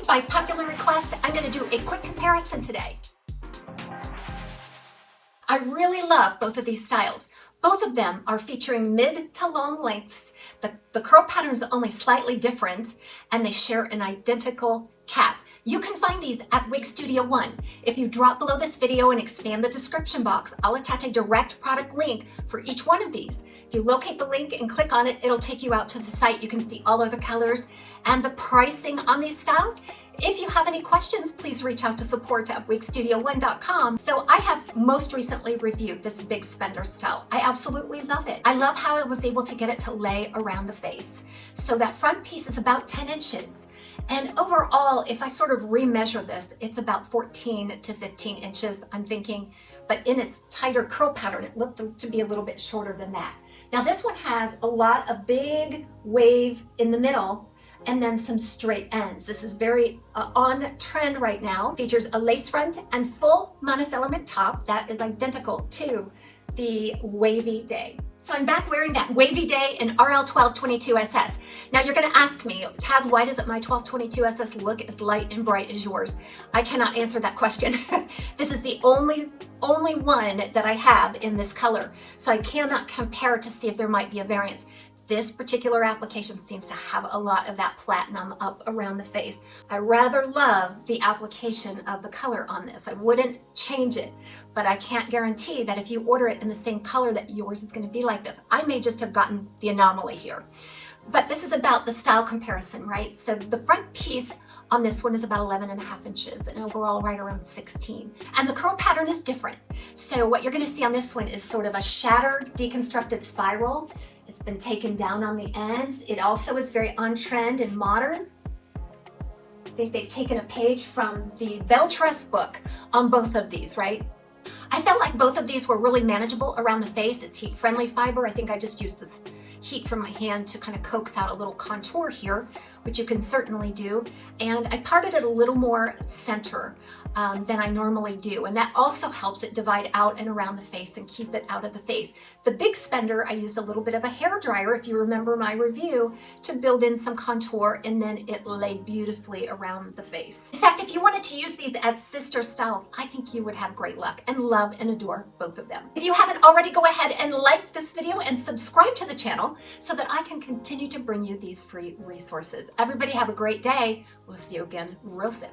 by popular request, I'm going to do a quick comparison today. I really love both of these styles. Both of them are featuring mid to long lengths. The curl pattern is only slightly different, and they share an identical cap. You can find these at Wig Studio One. If you drop below this video and expand the description box, I'll attach a direct product link for each one of these. If you locate the link and click on it, it'll take you out to the site. You can see all of the colors and the pricing on these styles. If you have any questions, please reach out to support@wigstudio1.com. So I have most recently reviewed this Big Spender style. I absolutely love it. I love how I was able to get it to lay around the face. So that front piece is about 10 inches. And overall, if I sort of remeasure this, it's about 14 to 15 inches, I'm thinking, but in its tighter curl pattern, it looked to be a little bit shorter than that. Now this one has a lot of big wave in the middle and then some straight ends. This is very on trend right now. Features a lace front and full monofilament top that is identical to the Wavy Day. So I'm back wearing that Wavy Day in RL 1222 SS. Now you're gonna ask me, Taz, why doesn't my 1222 SS look as light and bright as yours? I cannot answer that question. This is the only one that I have in this color. So I cannot compare to see if there might be a variance. This particular application seems to have a lot of that platinum up around the face. I rather love the application of the color on this. I wouldn't change it, but I can't guarantee that if you order it in the same color that yours is going to be like this. I may just have gotten the anomaly here. But this is about the style comparison, right? So the front piece on this one is about 11.5 inches and overall right around 16. And the curl pattern is different. So what you're going to see on this one is sort of a shattered, deconstructed spiral. It's been taken down on the ends. It also is very on trend and modern. I think they've taken a page from the Beltress book on both of these, right? I felt like both of these were really manageable around the face. It's heat-friendly fiber. I think I just used this heat from my hand to kind of coax out a little contour here, which you can certainly do. And I parted it a little more center than I normally do. And that also helps it divide out and around the face and keep it out of the face. The Big Spender, I used a little bit of a hair dryer, if you remember my review, to build in some contour, and then it laid beautifully around the face. In fact, if you wanted to use these as sister styles, I think you would have great luck and love and adore both of them. If you haven't already, go ahead and like this video and subscribe to the channel so that I can continue to bring you these free resources. Everybody have a great day. We'll see you again real soon.